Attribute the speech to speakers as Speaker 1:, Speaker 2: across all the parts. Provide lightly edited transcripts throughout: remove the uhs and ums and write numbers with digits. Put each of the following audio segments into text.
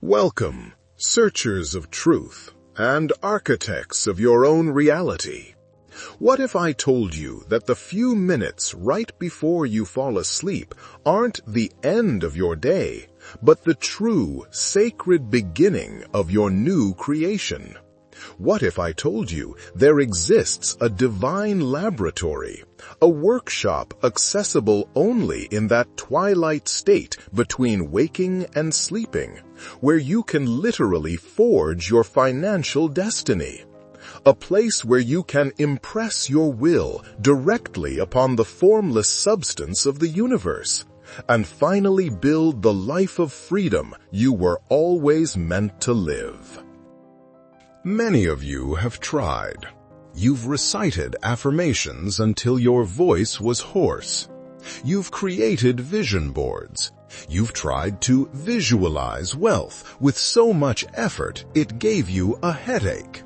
Speaker 1: Welcome, searchers of truth and architects of your own reality. What if I told you that the few minutes right before you fall asleep aren't the end of your day, but the true, sacred beginning of your new creation? What if I told you there exists a divine laboratory, a workshop accessible only in that twilight state between waking and sleeping, where you can literally forge your financial destiny? A place where you can impress your will directly upon the formless substance of the universe, and finally build the life of freedom you were always meant to live. Many of you have tried. You've recited affirmations until your voice was hoarse. You've created vision boards. You've tried to visualize wealth with so much effort it gave you a headache.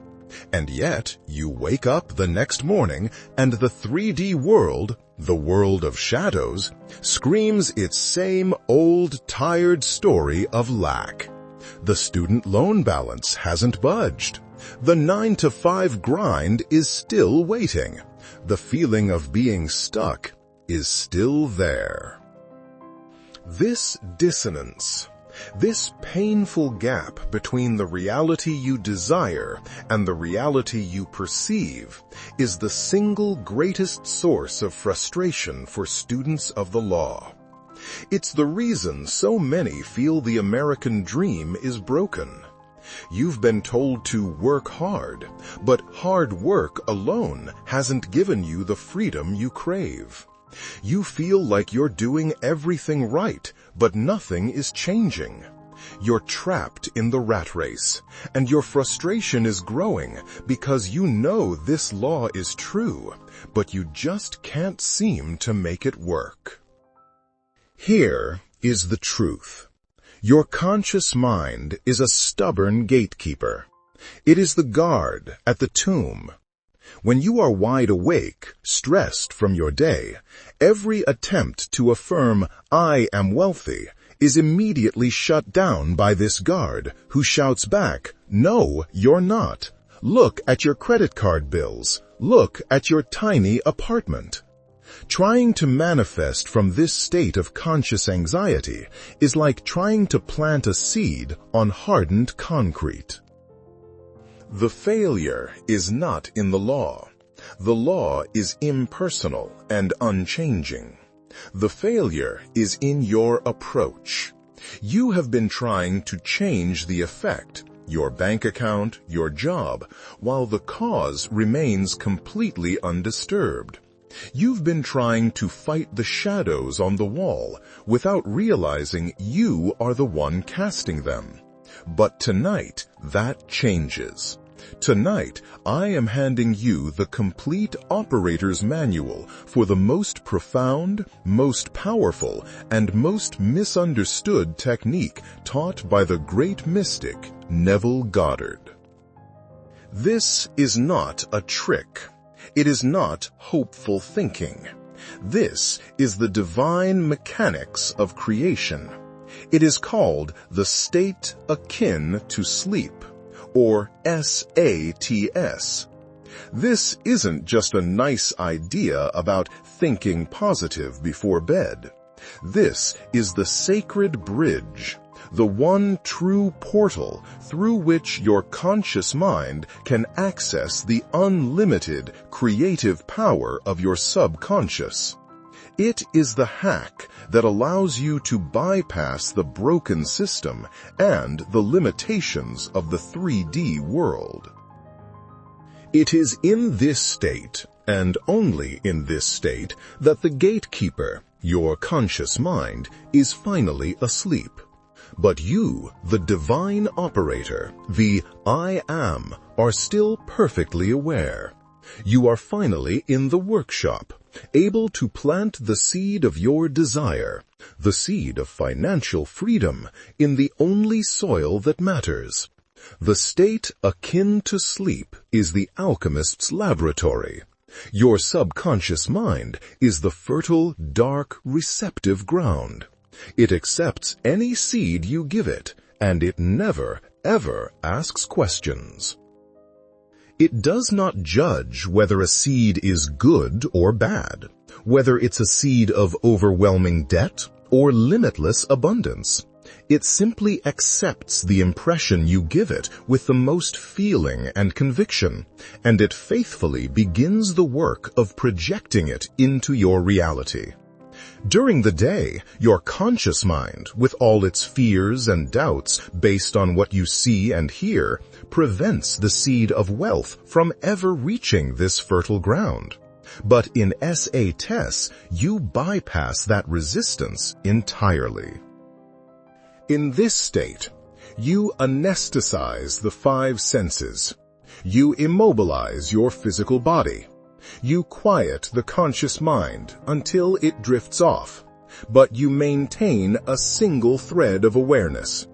Speaker 1: And yet, you wake up the next morning and the 3D world, the world of shadows, screams its same old, tired story of lack. The student loan balance hasn't budged. The 9-to-5 grind is still waiting. The feeling of being stuck is still there. This dissonance, this painful gap between the reality you desire and the reality you perceive, is the single greatest source of frustration for students of the law. It's the reason so many feel the American dream is broken. You've been told to work hard, but hard work alone hasn't given you the freedom you crave. You feel like you're doing everything right, but nothing is changing. You're trapped in the rat race, and your frustration is growing because you know this law is true, but you just can't seem to make it work. Here is the truth. Your conscious mind is a stubborn gatekeeper. It is the guard at the tomb. When you are wide awake, stressed from your day, every attempt to affirm, "I am wealthy," is immediately shut down by this guard, who shouts back, "No, you're not. Look at your credit card bills. Look at your tiny apartment." Trying to manifest from this state of conscious anxiety is like trying to plant a seed on hardened concrete. The failure is not in the law. The law is impersonal and unchanging. The failure is in your approach. You have been trying to change the effect, your bank account, your job, while the cause remains completely undisturbed. You've been trying to fight the shadows on the wall without realizing you are the one casting them. But tonight, that changes. Tonight, I am handing you the complete operator's manual for the most profound, most powerful, and most misunderstood technique taught by the great mystic Neville Goddard. This is not a trick. It is not hopeful thinking. This is the divine mechanics of creation. It is called the state akin to sleep, or S.A.T.S. This isn't just a nice idea about thinking positive before bed. This is the sacred bridge, the one true portal through which your conscious mind can access the unlimited creative power of your subconscious. It is the hack that allows you to bypass the broken system and the limitations of the 3D world. It is in this state, and only in this state, that the gatekeeper, your conscious mind, is finally asleep. But you, the divine operator, the I Am, are still perfectly aware. You are finally in the workshop, able to plant the seed of your desire, the seed of financial freedom, in the only soil that matters. The state akin to sleep is the alchemist's laboratory. Your subconscious mind is the fertile, dark, receptive ground. It accepts any seed you give it, and it never, ever asks questions. It does not judge whether a seed is good or bad, whether it's a seed of overwhelming debt or limitless abundance. It simply accepts the impression you give it with the most feeling and conviction, and it faithfully begins the work of projecting it into your reality. During the day, your conscious mind, with all its fears and doubts based on what you see and hear, prevents the seed of wealth from ever reaching this fertile ground. But in S.A.T.S, you bypass that resistance entirely. In this state, you anesthetize the five senses. You immobilize your physical body. You quiet the conscious mind until it drifts off, but you maintain a single thread of awareness.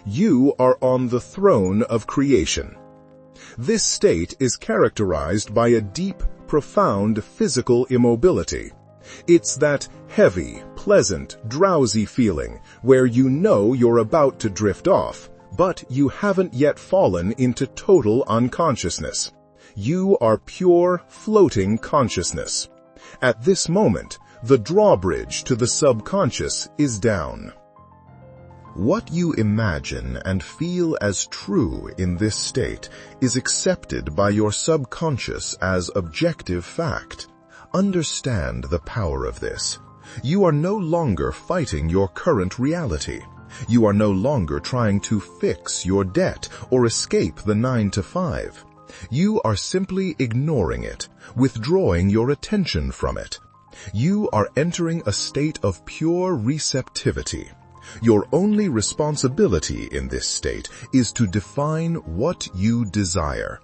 Speaker 1: You are on the throne of creation. This state is characterized by a deep, profound physical immobility. It's that heavy, pleasant, drowsy feeling where you know you're about to drift off, but you haven't yet fallen into total unconsciousness. You are pure, floating consciousness. At this moment, the drawbridge to the subconscious is down. What you imagine and feel as true in this state is accepted by your subconscious as objective fact. Understand the power of this. You are no longer fighting your current reality. You are no longer trying to fix your debt or escape the 9-to-5. You are simply ignoring it, withdrawing your attention from it. You are entering a state of pure receptivity. Your only responsibility in this state is to define what you desire.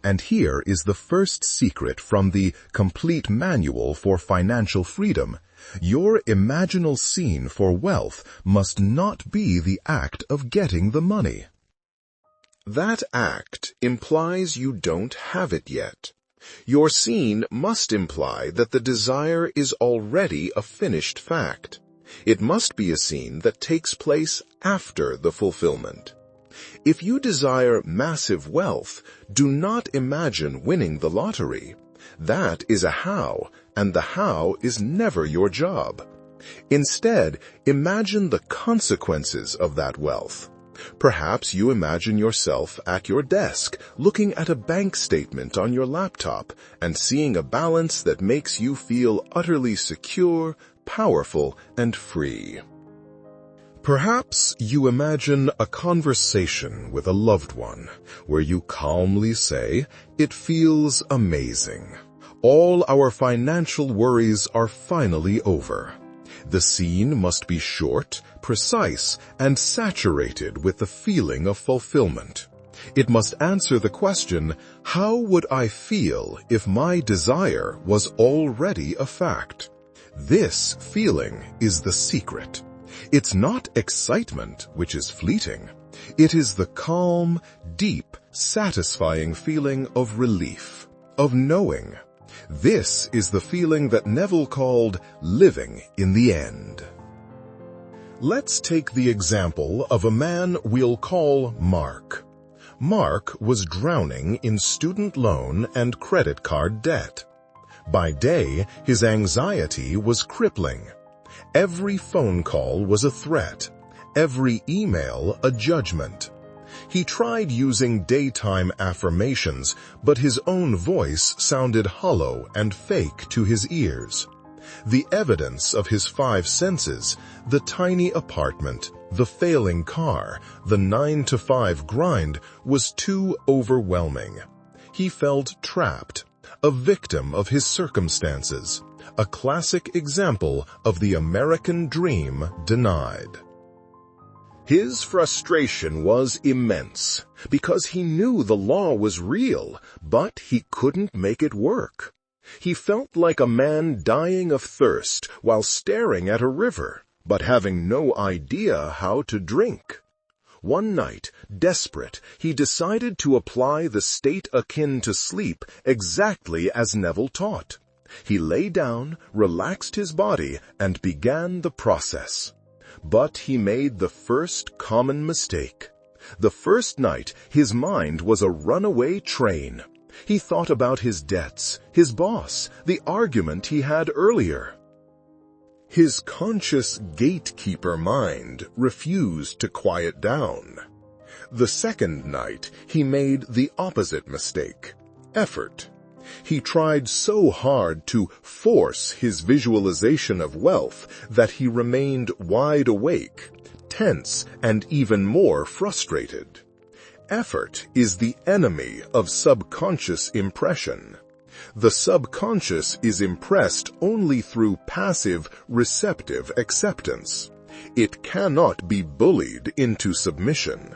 Speaker 1: And here is the first secret from the Complete Manual for Financial Freedom. Your imaginal scene for wealth must not be the act of getting the money. That act implies you don't have it yet. Your scene must imply that the desire is already a finished fact. It must be a scene that takes place after the fulfillment. If you desire massive wealth, do not imagine winning the lottery. That is a how, and the how is never your job. Instead, imagine the consequences of that wealth. Perhaps you imagine yourself at your desk, looking at a bank statement on your laptop and seeing a balance that makes you feel utterly secure, powerful, and free. Perhaps you imagine a conversation with a loved one where you calmly say, "It feels amazing. All our financial worries are finally over." The scene must be short, precise, and saturated with the feeling of fulfillment. It must answer the question, how would I feel if my desire was already a fact? This feeling is the secret. It's not excitement, which is fleeting. It is the calm, deep, satisfying feeling of relief, of knowing. This is the feeling that Neville called living in the end. Let's take the example of a man we'll call Mark. Mark was drowning in student loan and credit card debt. By day, his anxiety was crippling. Every phone call was a threat. Every email a judgment. He tried using daytime affirmations, but his own voice sounded hollow and fake to his ears. The evidence of his five senses, the tiny apartment, the failing car, the 9-to-5 grind, was too overwhelming. He felt trapped, a victim of his circumstances, a classic example of the American dream denied. His frustration was immense because he knew the law was real, but he couldn't make it work. He felt like a man dying of thirst while staring at a river, but having no idea how to drink. One night, desperate, he decided to apply the state akin to sleep exactly as Neville taught. He lay down, relaxed his body, and began the process. But he made the first common mistake. The first night, his mind was a runaway train. He thought about his debts, his boss, the argument he had earlier. His conscious gatekeeper mind refused to quiet down. The second night, he made the opposite mistake: effort. He tried so hard to force his visualization of wealth that he remained wide awake, tense, and even more frustrated. Effort is the enemy of subconscious impression. The subconscious is impressed only through passive, receptive acceptance. It cannot be bullied into submission.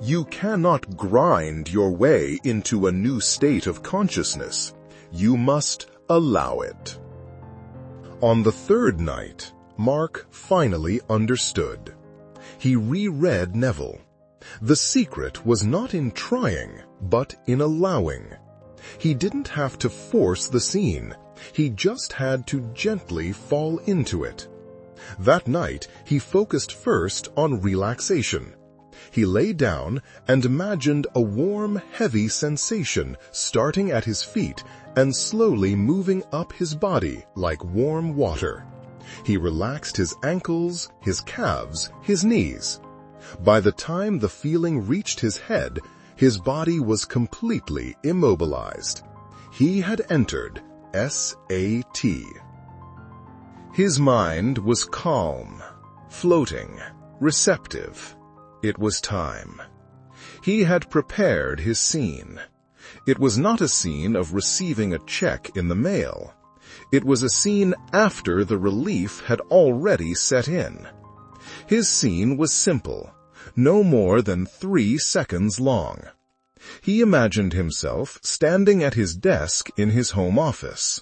Speaker 1: You cannot grind your way into a new state of consciousness. You must allow it. On the third night, Mark finally understood. He reread Neville. The secret was not in trying, but in allowing. He didn't have to force the scene. He just had to gently fall into it. That night, he focused first on relaxation. He lay down and imagined a warm, heavy sensation starting at his feet and slowly moving up his body like warm water. He relaxed his ankles, his calves, his knees. By the time the feeling reached his head, his body was completely immobilized. He had entered S.A.T. His mind was calm, floating, receptive. It was time. He had prepared his scene. It was not a scene of receiving a check in the mail. It was a scene after the relief had already set in. His scene was simple, no more than 3 seconds long. He imagined himself standing at his desk in his home office.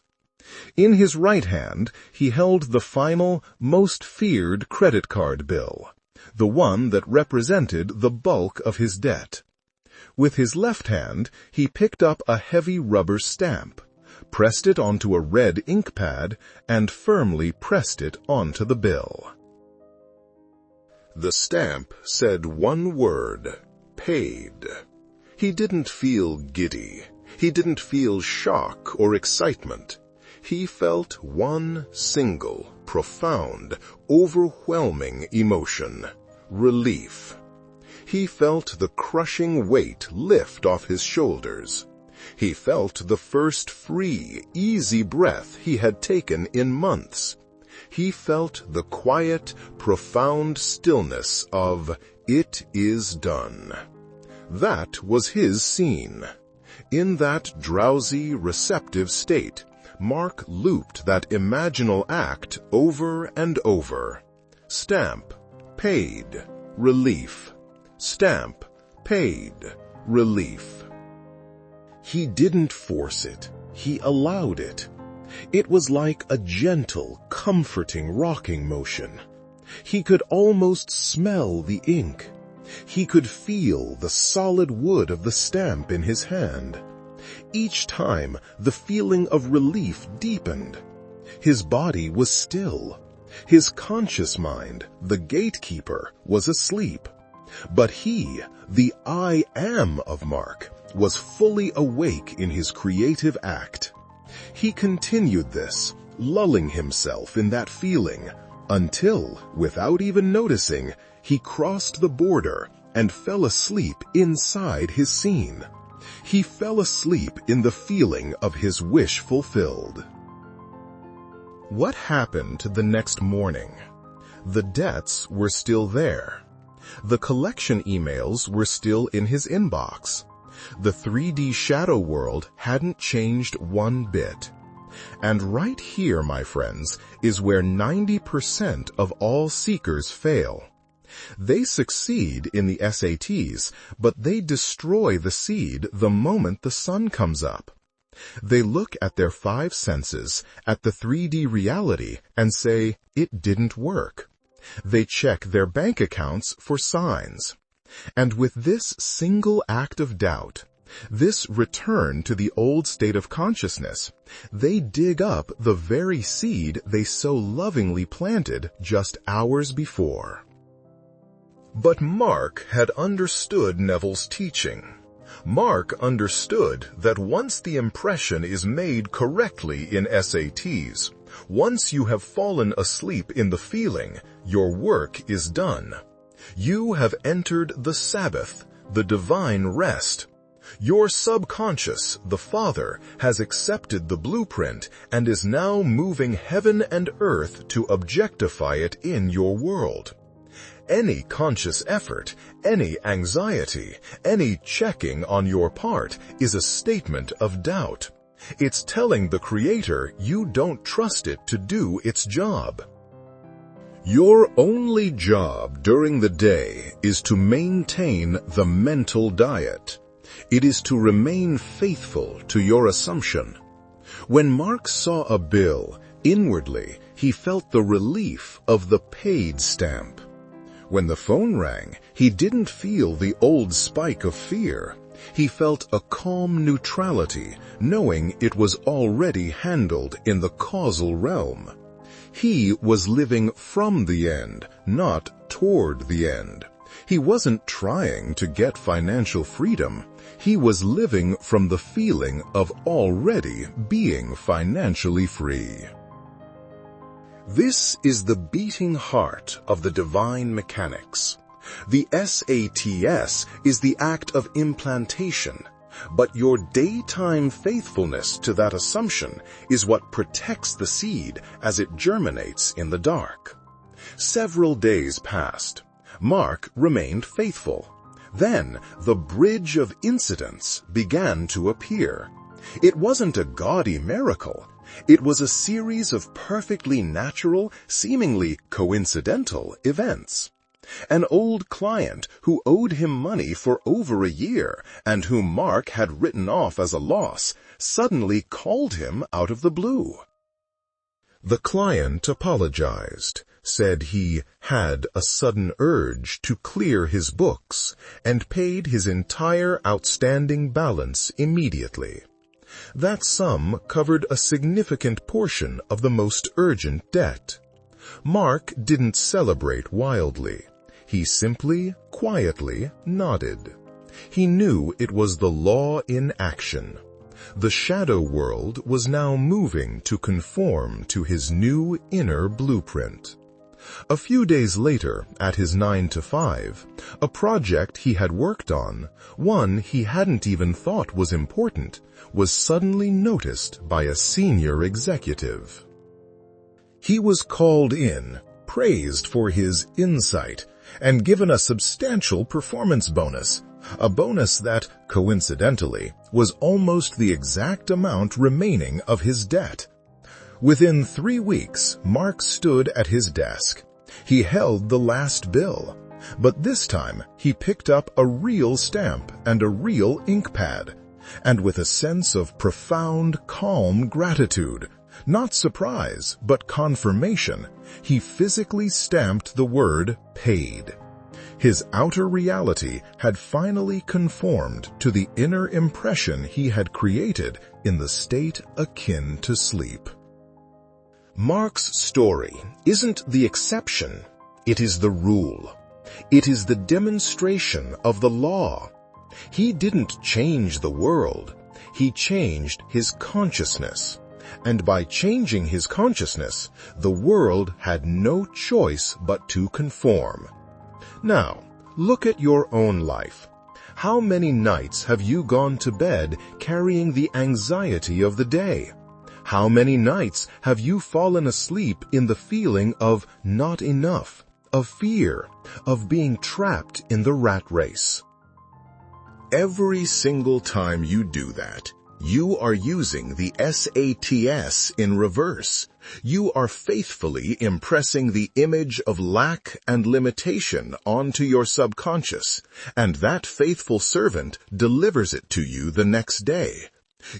Speaker 1: In his right hand, he held the final, most feared credit card bill, the one that represented the bulk of his debt. With his left hand, he picked up a heavy rubber stamp, pressed it onto a red ink pad, and firmly pressed it onto the bill. The stamp said one word: paid. He didn't feel giddy. He didn't feel shock or excitement. He felt one single, profound, overwhelming emotion: relief. He felt the crushing weight lift off his shoulders. He felt the first free, easy breath he had taken in months. He felt the quiet, profound stillness of "it is done." That was his scene. In that drowsy, receptive state, Mark looped that imaginal act over and over. Stamp, paid, relief. Stamp, paid, relief. He didn't force it. He allowed it. It was like a gentle, comforting rocking motion. He could almost smell the ink. He could feel the solid wood of the stamp in his hand. Each time, the feeling of relief deepened. His body was still. His conscious mind, the gatekeeper, was asleep. But he, the I am of Mark, was fully awake in his creative act. He continued this, lulling himself in that feeling, until, without even noticing, he crossed the border and fell asleep inside his scene. He fell asleep in the feeling of his wish fulfilled. What happened the next morning? The debts were still there. The collection emails were still in his inbox. The 3D shadow world hadn't changed one bit. And right here, my friends, is where 90% of all seekers fail. They succeed in the S.A.T.s, but they destroy the seed the moment the sun comes up. They look at their 5 senses, at the 3D reality, and say, it didn't work. They check their bank accounts for signs. And with this single act of doubt, This return to the old state of consciousness, they dig up the very seed they so lovingly planted just hours before. But Mark had understood Neville's teaching. Mark understood that once the impression is made correctly in S.A.T.S, once you have fallen asleep in the feeling, your work is done. You have entered the Sabbath, the divine rest. Your subconscious, the Father, has accepted the blueprint and is now moving heaven and earth to objectify it in your world. Any conscious effort, any anxiety, any checking on your part is a statement of doubt. It's telling the Creator you don't trust it to do its job. Your only job during the day is to maintain the mental diet. It is to remain faithful to your assumption. When Mark saw a bill, inwardly he felt the relief of the paid stamp. When the phone rang, he didn't feel the old spike of fear. He felt a calm neutrality, knowing it was already handled in the causal realm. He was living from the end, not toward the end. He wasn't trying to get financial freedom. He was living from the feeling of already being financially free. This is the beating heart of the divine mechanics. The S.A.T.S is the act of implantation, but your daytime faithfulness to that assumption is what protects the seed as it germinates in the dark. Several days passed. Mark remained faithful. Then the bridge of incidents began to appear. It wasn't a gaudy miracle. It was a series of perfectly natural, seemingly coincidental events. An old client who owed him money for over a year and whom Mark had written off as a loss suddenly called him out of the blue. The client apologized, said he had a sudden urge to clear his books, and paid his entire outstanding balance immediately. That sum covered a significant portion of the most urgent debt. Mark didn't celebrate wildly. He simply, quietly nodded. He knew it was the law in action. The shadow world was now moving to conform to his new inner blueprint. A few days later, at his 9-to-5, a project he had worked on, one he hadn't even thought was important, was suddenly noticed by a senior executive. He was called in, praised for his insight, and given a substantial performance bonus, a bonus that, coincidentally, was almost the exact amount remaining of his debt. Within 3 weeks, Mark stood at his desk. He held the last bill, but this time he picked up a real stamp and a real ink pad, and with a sense of profound, calm gratitude, not surprise, but confirmation, he physically stamped the word paid. His outer reality had finally conformed to the inner impression he had created in the state akin to sleep. Mark's story isn't the exception, it is the rule. It is the demonstration of the law. He didn't change the world, he changed his consciousness. And by changing his consciousness, the world had no choice but to conform. Now, look at your own life. How many nights have you gone to bed carrying the anxiety of the day? How many nights have you fallen asleep in the feeling of not enough, of fear, of being trapped in the rat race? Every single time you do that, you are using the S.A.T.S in reverse. You are faithfully impressing the image of lack and limitation onto your subconscious, and that faithful servant delivers it to you the next day.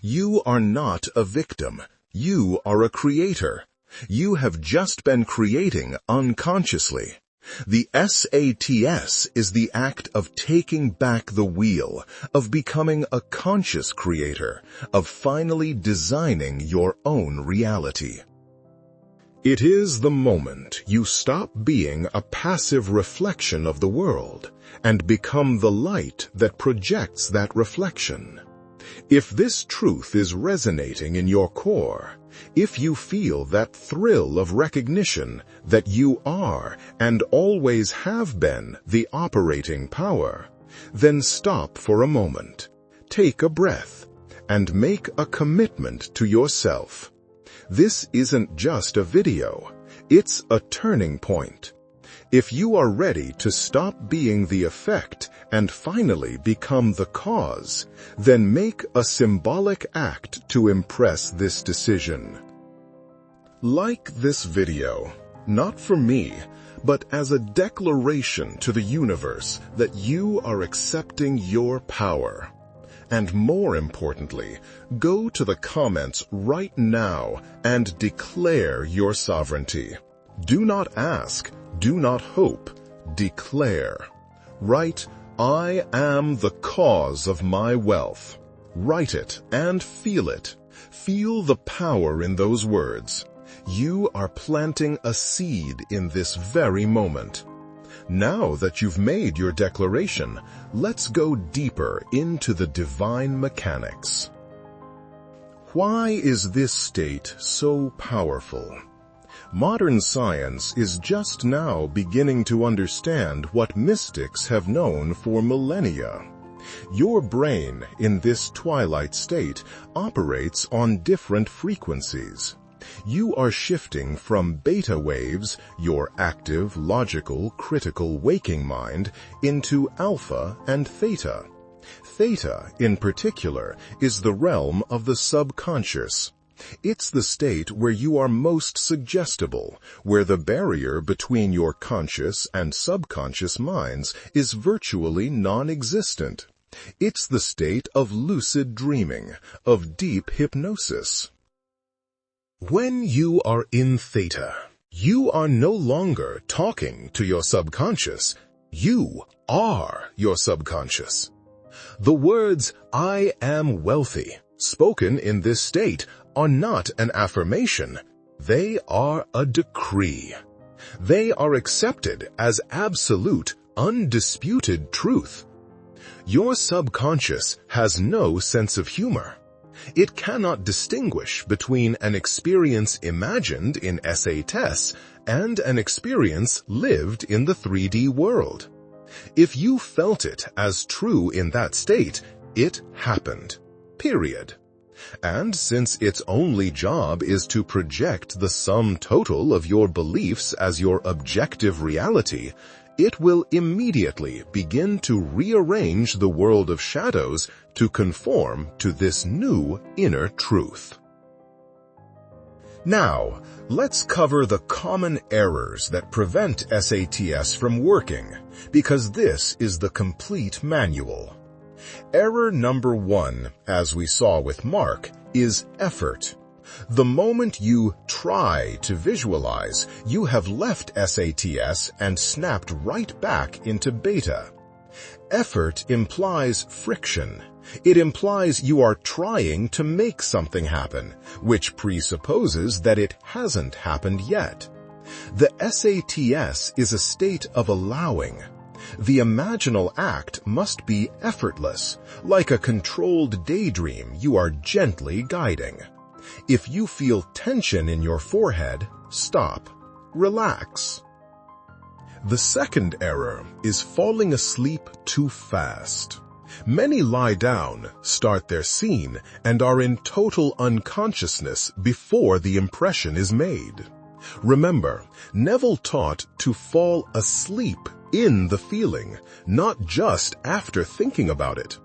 Speaker 1: You are not a victim. You are a creator. You have just been creating unconsciously. The S.A.T.S is the act of taking back the wheel, of becoming a conscious creator, of finally designing your own reality. It is the moment you stop being a passive reflection of the world and become the light that projects that reflection. If this truth is resonating in your core, if you feel that thrill of recognition that you are and always have been the operating power, then stop for a moment, take a breath, and make a commitment to yourself. This isn't just a video, it's a turning point. If you are ready to stop being the effect and finally become the cause, then make a symbolic act to impress this decision. Like this video, not for me, but as a declaration to the universe that you are accepting your power. And more importantly, go to the comments right now and declare your sovereignty. Do not ask, do not hope, declare. Write, "I am the cause of my wealth." Write it and feel it. Feel the power in those words. You are planting a seed in this very moment. Now that you've made your declaration, let's go deeper into the divine mechanics. Why is this state so powerful? Modern science is just now beginning to understand what mystics have known for millennia. Your brain, in this twilight state, operates on different frequencies. You are shifting from beta waves, your active, logical, critical waking mind, into alpha and theta. Theta, in particular, is the realm of the subconscious. It's the state where you are most suggestible, where the barrier between your conscious and subconscious minds is virtually non-existent. It's the state of lucid dreaming, of deep hypnosis. When you are in theta, you are no longer talking to your subconscious. You are your subconscious. The words, "I am wealthy," spoken in this state, are not an affirmation. They are a decree. They are accepted as absolute, undisputed truth. Your subconscious has no sense of humor. It cannot distinguish between an experience imagined in S.A.T.S and an experience lived in the 3D world. If you felt it as true in that state, it happened. Period. And since its only job is to project the sum total of your beliefs as your objective reality, it will immediately begin to rearrange the world of shadows to conform to this new inner truth. Now, let's cover the common errors that prevent S.A.T.S from working, because this is the complete manual. Error number 1, as we saw with Mark, is effort. The moment you try to visualize, you have left S.A.T.S and snapped right back into beta. Effort implies friction. It implies you are trying to make something happen, which presupposes that it hasn't happened yet. The S.A.T.S is a state of allowing. The imaginal act must be effortless, like a controlled daydream you are gently guiding. If you feel tension in your forehead, stop. Relax. The second error is falling asleep too fast. Many lie down, start their scene, and are in total unconsciousness before the impression is made. Remember, Neville taught to fall asleep in the feeling, not just after thinking about it.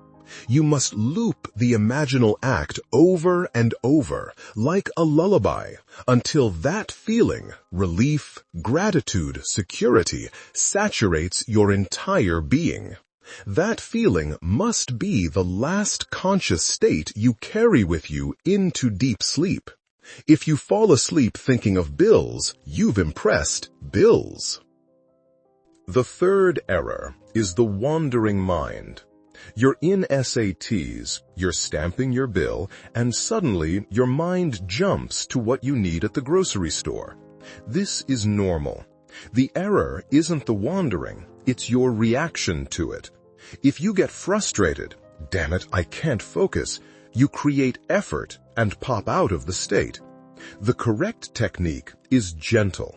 Speaker 1: You must loop the imaginal act over and over, like a lullaby, until that feeling, relief, gratitude, security, saturates your entire being. That feeling must be the last conscious state you carry with you into deep sleep. If you fall asleep thinking of bills, you've impressed bills. The third error is the wandering mind. You're in S.A.T.S, you're stamping your bill, and suddenly your mind jumps to what you need at the grocery store. This is normal. The error isn't the wandering, it's your reaction to it. If you get frustrated, "Damn it, I can't focus," you create effort and pop out of the state. The correct technique is gentle.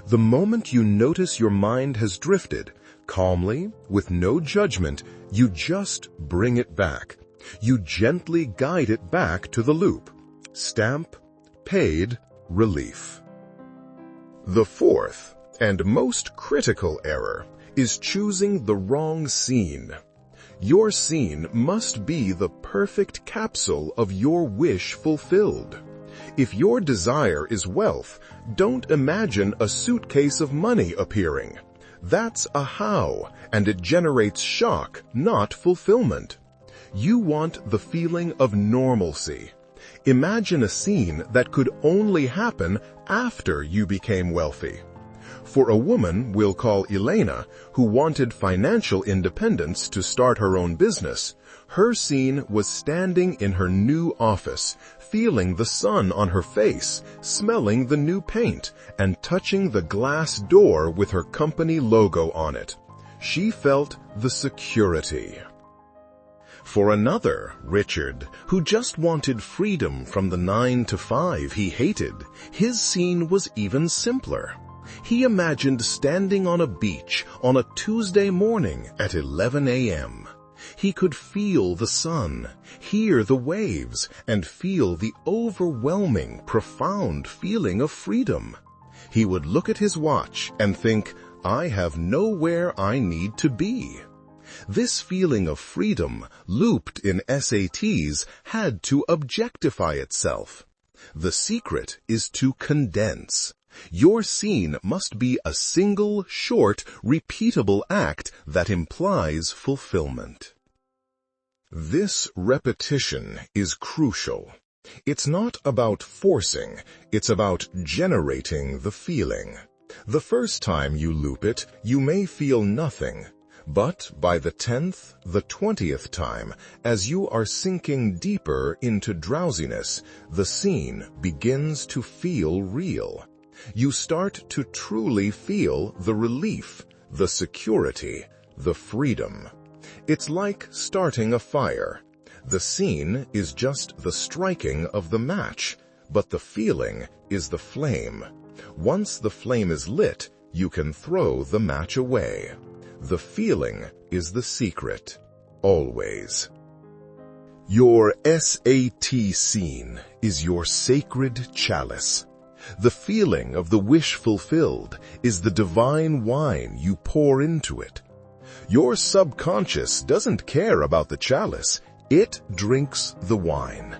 Speaker 1: The moment you notice your mind has drifted, calmly, with no judgment, you just bring it back. You gently guide it back to the loop. Stamp, paid, relief. The fourth and most critical error is choosing the wrong scene. Your scene must be the perfect capsule of your wish fulfilled. If your desire is wealth, don't imagine a suitcase of money appearing. That's a how, and it generates shock, not fulfillment. You want the feeling of normalcy. Imagine a scene that could only happen after you became wealthy. For a woman we'll call Elena, who wanted financial independence to start her own business, her scene was standing in her new office, feeling the sun on her face, smelling the new paint, and touching the glass door with her company logo on it. She felt the security. For another, Richard, who just wanted freedom from the 9-to-5 he hated, his scene was even simpler. He imagined standing on a beach on a Tuesday morning at 11 a.m. He could feel the sun, hear the waves, and feel the overwhelming, profound feeling of freedom. He would look at his watch and think, "I have nowhere I need to be." This feeling of freedom, looped in S.A.T.S, had to objectify itself. The secret is to condense. Your scene must be a single, short, repeatable act that implies fulfillment. This repetition is crucial. It's not about forcing, it's about generating the feeling. The first time you loop it, you may feel nothing. But by the 10th, the 20th time, as you are sinking deeper into drowsiness, the scene begins to feel real. You start to truly feel the relief, the security, the freedom. It's like starting a fire. The scene is just the striking of the match, but the feeling is the flame. Once the flame is lit, you can throw the match away. The feeling is the secret, always. Your S.A.T. scene is your sacred chalice. The feeling of the wish fulfilled is the divine wine you pour into it. Your subconscious doesn't care about the chalice, it drinks the wine.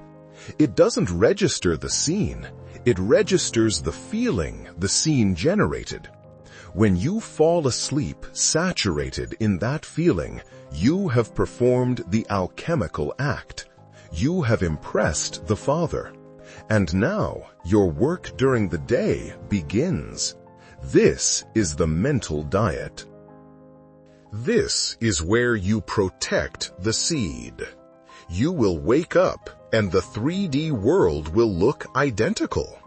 Speaker 1: It doesn't register the scene, it registers the feeling the scene generated. When you fall asleep saturated in that feeling, you have performed the alchemical act. You have impressed the Father. And now your work during the day begins. This is the mental diet. This is where you protect the seed. You will wake up and the 3D world will look identical.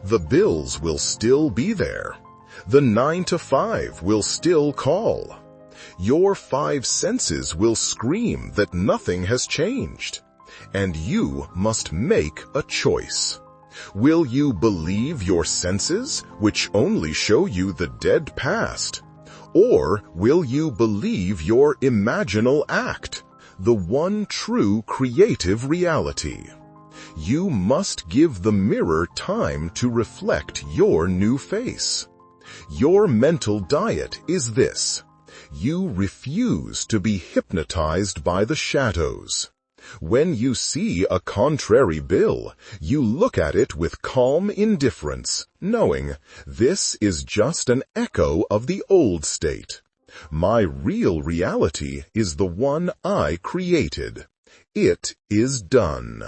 Speaker 1: The bills will still be there. The 9-to-5 will still call. Your 5 senses will scream that nothing has changed. And you must make a choice. Will you believe your senses, which only show you the dead past? Or will you believe your imaginal act, the one true creative reality? You must give the mirror time to reflect your new face. Your mental diet is this. You refuse to be hypnotized by the shadows. When you see a contrary bill, you look at it with calm indifference, knowing this is just an echo of the old state. My real reality is the one I created. It is done.